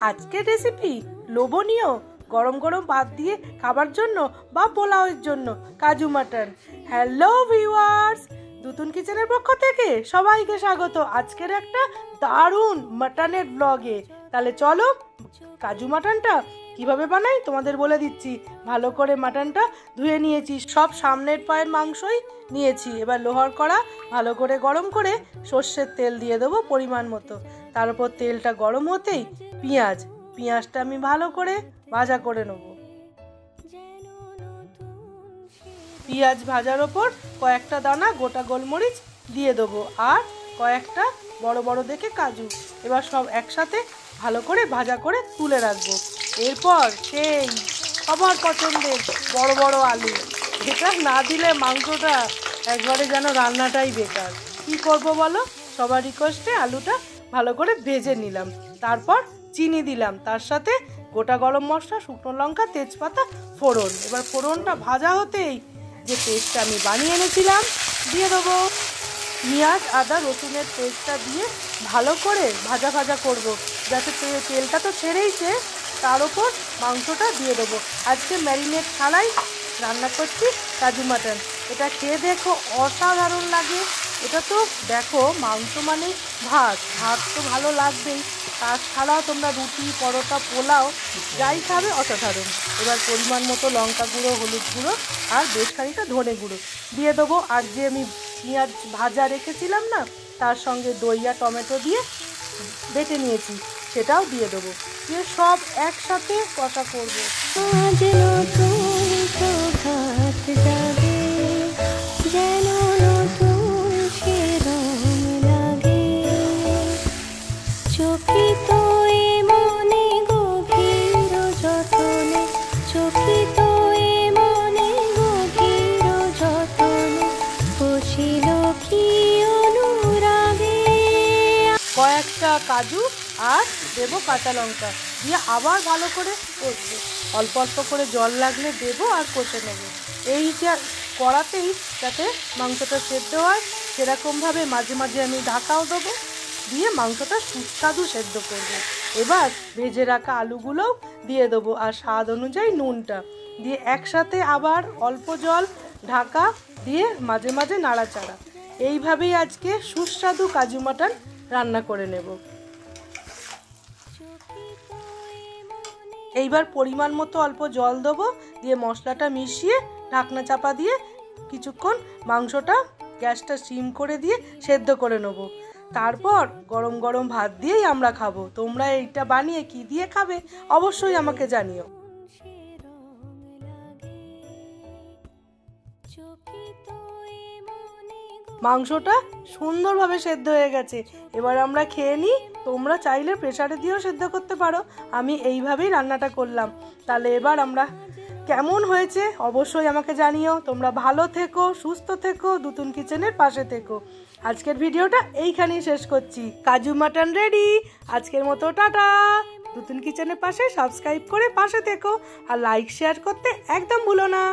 আজকের রেসিপি লোভনীয় গরম গরম ভাত দিয়ে খাবার জন্য বা পোলাওয়ের জন্য কাজু মাটন। হ্যালো ভিউয়ার্স, দুতুন কিচেনের পক্ষ থেকে সবাইকে স্বাগত আজকের একটা দারুণ মাটনের ব্লগে। তাহলে চলো কাজু মাটনটা কিভাবে বানাই তোমাদের বলে দিচ্ছি। ভালো করে মাটনটা ধুয়ে নিয়েছি, সব সামনের পায়ের মাংসই নিয়েছি। এবার লোহার কড়া ভালো করে গরম করে সর্ষের তেল দিয়ে দেবো পরিমাণ মতো। তারপর তেলটা গরম হতেই পেঁয়াজটা আমি ভালো করে ভাজা করে নেব। পেঁয়াজ ভাজার ওপর কয়েকটা দানা গোটা গোলমরিচ দিয়ে দেবো আর কয়েকটা বড় বড় দেখে কাজু। এবার সব একসাথে ভালো করে ভাজা করে তুলে রাখবো। এরপর সেই সবার পছন্দের বড় বড় আলু, এটা না দিলে মাংসটা একবারে যেন রান্নাটাই বেকার। কি করবো বলো, সবার রিকোয়েস্টে আলুটা ভালো করে ভেজে নিলাম। তারপর চিনি দিলাম, তার সাথে গোটা গরম মশলা, শুকনো লঙ্কা, তেজপাতা, ফোড়ন। এবার ফোড়নটা ভাজা হতেই যে পেস্টটা আমি বানিয়ে এনেছিলাম দিয়ে দেবো। পেঁয়াজ আদা রসুনের পেস্টটা দিয়ে ভালো করে ভাজা ভাজা করবো, যাতে তেলটা তো ছেড়েইছে, তার ওপর মাংসটা দিয়ে দেবো। আজকে ম্যারিনেট ছাড়াই রান্না করছি কাজু মাটন। এটা খেয়ে দেখো, অসাধারণ লাগে। এটা তো দেখো মাংস মানে ভাত তো ভালো লাগবেই, তাছাড়াও তোমরা রুটি, পরোটা, পোলাও যাই খাবে অসাধারণ। এবার পরিমাণ মতো লঙ্কা গুঁড়ো, হলুদ গুঁড়ো আর বেশ খানিকটা ধনে গুঁড়ো দিয়ে দেবো। আর যে আমি পেঁয়াজ ভাজা রেখেছিলাম না, তার সঙ্গে দই আর টমেটো দিয়ে বেটে নিয়েছি, সেটাও দিয়ে দেবো। দিয়ে সব একসাথে কষা করবো। কয়েকটা কাজু আর দেবো কাঁচা লঙ্কা দিয়ে আবার ভালো করে কষবো। অল্প অল্প করে জল লাগলে দেবো আর কষে নেবো। এই যে কড়াতেই যাতে মাংসটা সেদ্ধ হয় সেরকমভাবে মাঝে মাঝে আমি ঢাকাও দেবো, দিয়ে মাংসটা সুস্বাদু সেদ্ধ করবো। এবার ভেজে রাখা আলুগুলোও দিয়ে দেবো আর স্বাদ অনুযায়ী নুনটা দিয়ে একসাথে আবার অল্প জল ঢাকা দিয়ে মাঝে মাঝে নাড়াচাড়া। এইভাবেই আজকে সুস্বাদু কাজু মাটন রান্না করে নেব। এইবার পরিমাণ মতো অল্প জল দেবো, দিয়ে মশলাটা মিশিয়ে ঢাকনা চাপা দিয়ে কিছুক্ষণ মাংসটা গ্যাসটা সিম করে দিয়ে সেদ্ধ করে নেব। তারপর গরম গরম ভাত দিয়েই আমরা খাবো। তোমরা এইটা বানিয়ে কি দিয়ে খাবে অবশ্যই আমাকে জানিও। মাংসটা সুন্দরভাবে সেদ্ধ হয়ে গেছে, এবার আমরা খেয়ে নিই। তোমরা চাইলে প্রেসারে দিয়েও সেদ্ধ করতে পারো, আমি এইভাবেই রান্নাটা করলাম। তাহলে এবার আমরা কেমন হয়েছে অবশ্যই আমাকে জানিও। তোমরা ভালো থেকো, সুস্থ থেকো, দুতুন কিচেনের পাশে থেকো। আজকের ভিডিওটা এইখানেই শেষ করছি। কাজু মাটন রেডি। আজকের মতো টাটা। দুতুন কিচেনের পাশে সাবস্ক্রাইব করে পাশে থেকো আর লাইক শেয়ার করতে একদম ভুলো না।